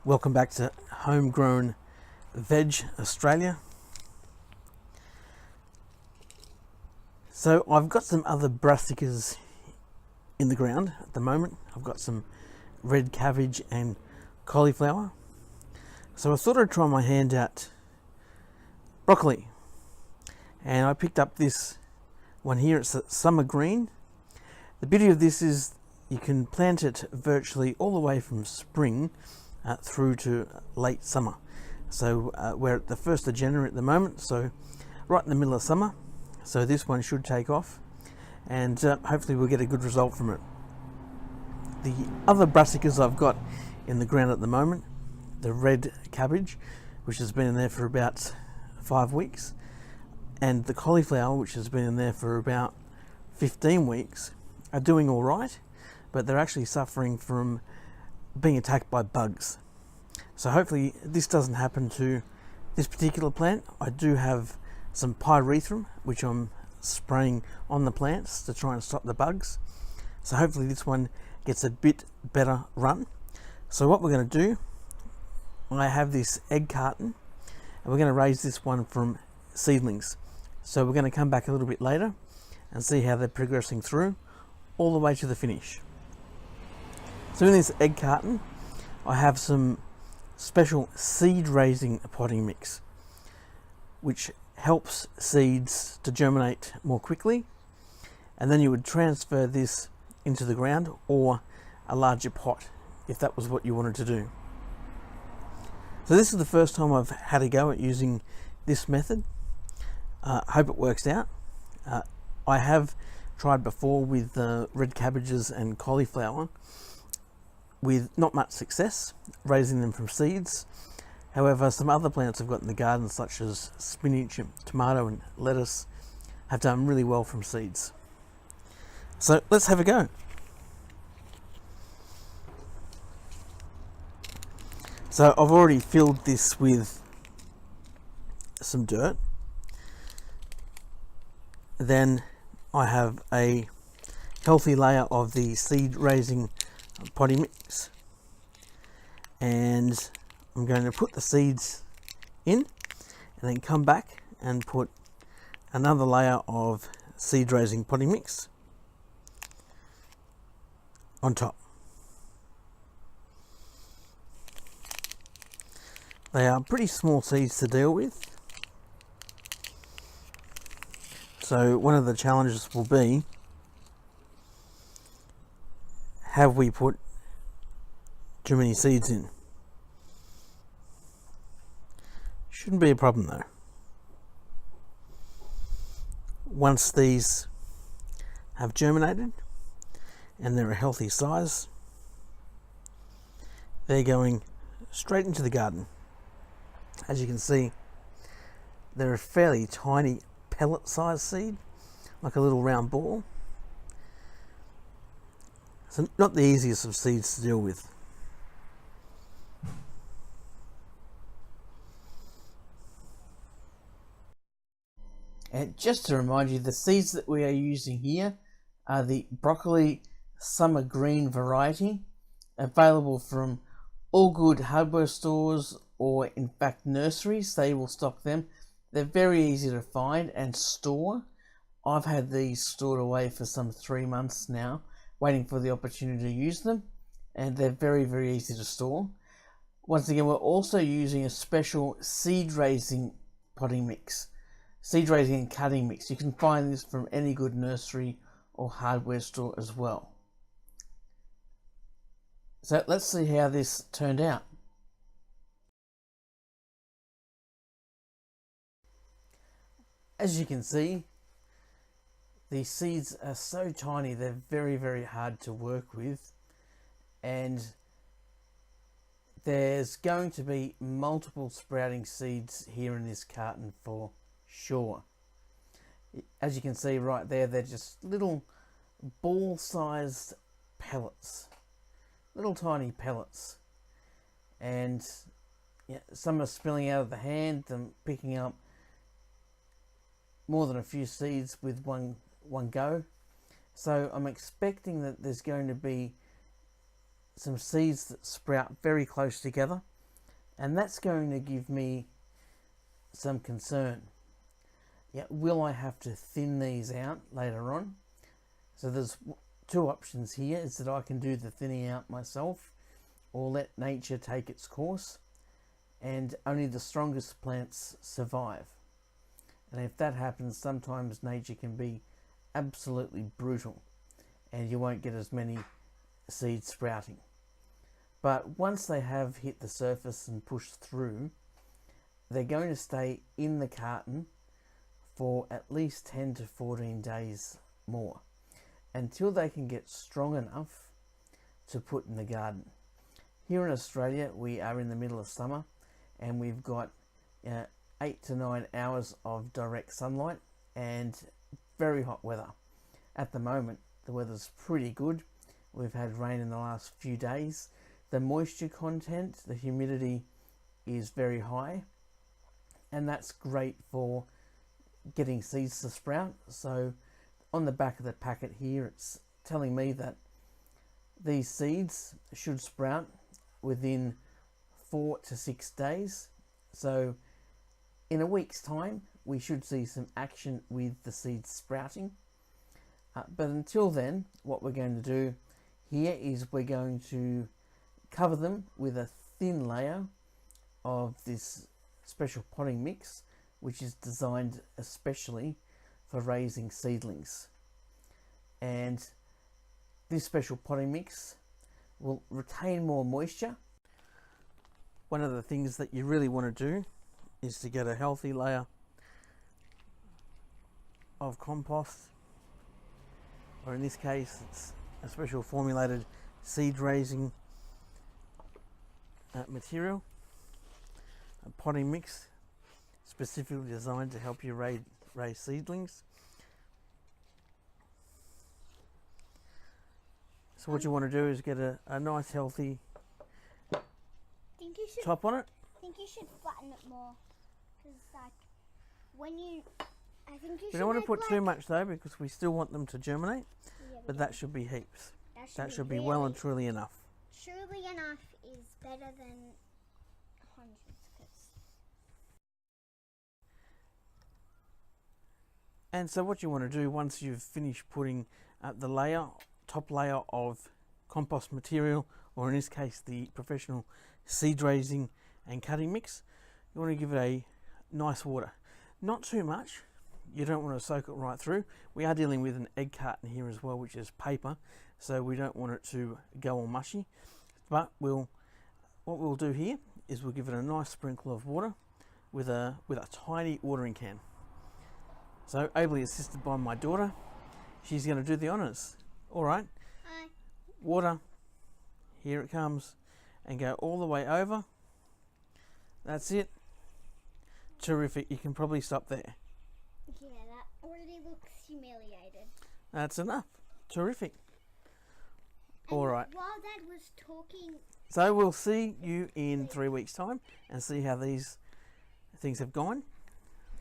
Welcome back to Home Grown Veg Australia. So I've got some other brassicas in the ground at the moment. I've got some red cabbage and cauliflower. So I thought I'd try my hand at broccoli. And I picked up this one here. It's a summer green. The beauty of this is you can plant it virtually all the way from spring through to late summer. So we're at the 1st of January at the moment, so right in the middle of summer. So this one should take off, and hopefully we'll get a good result from it. The other brassicas I've got in the ground at the moment, the red cabbage, which has been in there for about 5 weeks, and the cauliflower, which has been in there for about 15 weeks, are doing all right, but they're actually suffering from being attacked by bugs. So hopefully this doesn't happen to this particular plant. I do have some pyrethrum which I'm spraying on the plants to try and stop the bugs. So hopefully this one gets a bit better run. So what we're going to do, I have this egg carton and we're going to raise this one from seedlings. So we're going to come back a little bit later and see how they're progressing through all the way to the finish. So in this egg carton, I have some special seed raising potting mix, which helps seeds to germinate more quickly. And then you would transfer this into the ground or a larger pot if that was what you wanted to do. So this is the first time I've had a go at using this method. Hope it works out. I have tried before with red cabbages and cauliflower with not much success raising them from seeds. However, some other plants I've got in the garden, such as spinach and tomato and lettuce, have done really well from seeds. So let's have a go. So I've already filled this with some dirt. Then I have a healthy layer of the seed raising potting mix, and I'm going to put the seeds in and then come back and put another layer of seed raising potting mix on top. They are pretty small seeds to deal with, so one of the challenges will be, have we put too many seeds in? Shouldn't be a problem though. Once these have germinated and they're a healthy size, they're going straight into the garden. As you can see, they're a fairly tiny pellet sized seed, like a little round ball. So not the easiest of seeds to deal with. And just to remind you, the seeds that we are using here are the broccoli summer green variety, available from all good hardware stores or in fact nurseries. They will stock them. They're very easy to find and store. I've had these stored away for some 3 months now, waiting for the opportunity to use them, and they're very easy to store. Once again, we're also using a special seed raising potting mix, seed raising and cutting mix. You can find this from any good nursery or hardware store as well. So let's see how this turned out. As you can see, these seeds are so tiny, they're very hard to work with, and there's going to be multiple sprouting seeds here in this carton for sure. As you can see right there, they're just little ball-sized pellets, little tiny pellets, and yeah, some are spilling out of the hand and picking up more than a few seeds with one go. So I'm expecting that there's going to be some seeds that sprout very close together, And that's going to give me some concern. Yeah, will I have to thin these out later on? So there's two options here, is that I can do the thinning out myself or let nature take its course, and only the strongest plants survive. And if that happens, sometimes nature can be absolutely brutal and you won't get as many seeds sprouting. But once they have hit the surface and pushed through, they're going to stay in the carton for at least 10 to 14 days more, until they can get strong enough to put in the garden. Here in Australia, we are in the middle of summer and we've got 8 to 9 hours of direct sunlight and very hot weather. At the moment, the weather's pretty good. We've had rain in the last few days. The moisture content, the humidity is very high, and that's great for getting seeds to sprout. So on the back of the packet here, it's telling me that these seeds should sprout within 4 to 6 days. So in a week's time, we should see some action with the seeds sprouting. But until then, what we're going to do here is we're going to cover them with a thin layer of this special potting mix, which is designed especially for raising seedlings. And this special potting mix will retain more moisture. One of the things that you really want to do is to get a healthy layer of compost, or in this case it's a special formulated seed raising material, a potting mix specifically designed to help you raise seedlings. So what you want to do is get a nice healthy top on it. I think you should flatten it more, because like when you, I think you We don't want to put too much though, because we still want them to germinate. Yeah, but that should be heaps. That should be really, well and truly enough. Truly enough is better than hundreds. And so what you want to do once you've finished putting the top layer of compost material, or in this case the professional seed raising and cutting mix, you want to give it a nice water. Not too much. You don't want to soak it right through. We are dealing with an egg carton here as well, which is paper, so we don't want it to go all mushy. But what we'll do here is we'll give it a nice sprinkle of water with a tiny watering can. So ably assisted by my daughter, she's going to do the honours. All right. Hi. Water, here it comes, and go all the way over. That's it. Terrific. You can probably stop there. Yeah, that already looks humiliated. That's enough. Terrific. All right. While Dad was talking, so we'll see you in 3 weeks' time and see how these things have gone.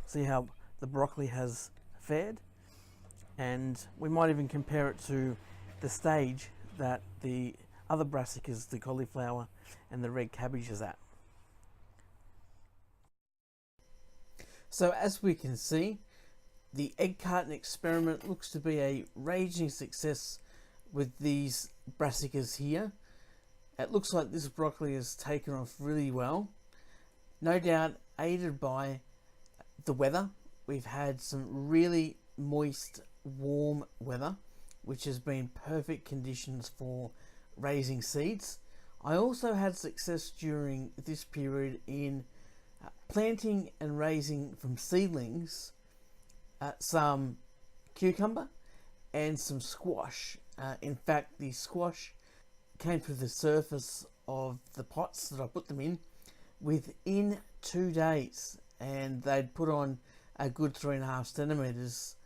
See how the broccoli has fared, and we might even compare it to the stage that the other brassicas, the cauliflower and the red cabbage, is at. So as we can see, the egg carton experiment looks to be a raging success with these brassicas here. It looks like this broccoli has taken off really well, no doubt aided by the weather. We've had some really moist, warm weather, which has been perfect conditions for raising seeds. I also had success during this period in planting and raising from seedlings some cucumber and some squash. In fact, the squash came to the surface of the pots that I put them in within 2 days, and they'd put on a good 3.5 centimeters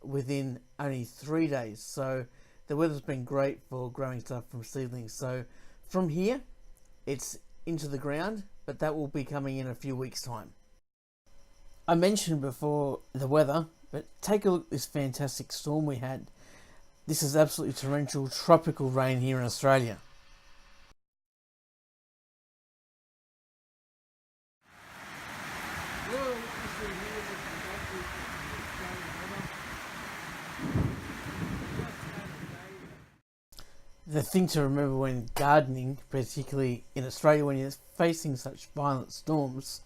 within only 3 days. So the weather's been great for growing stuff from seedlings. So from here, it's into the ground, but that will be coming in a few weeks' time. I mentioned before the weather, but take a look at this fantastic storm we had. This is absolutely torrential tropical rain here in Australia. The thing to remember when gardening, particularly in Australia when you're facing such violent storms,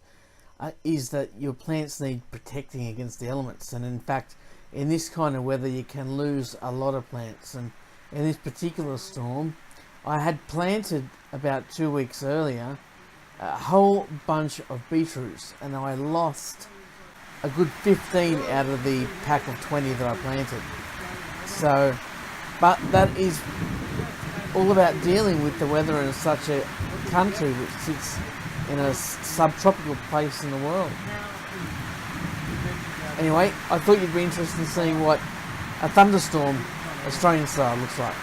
is that your plants need protecting against the elements. And in fact, in this kind of weather, you can lose a lot of plants. And in this particular storm, I had planted about 2 weeks earlier a whole bunch of beetroots, and I lost a good 15 out of the pack of 20 that I planted. So, but that is all about dealing with the weather in such a country which sits in a subtropical place in the world. Anyway, I thought you'd be interested in seeing what a thunderstorm Australian style looks like.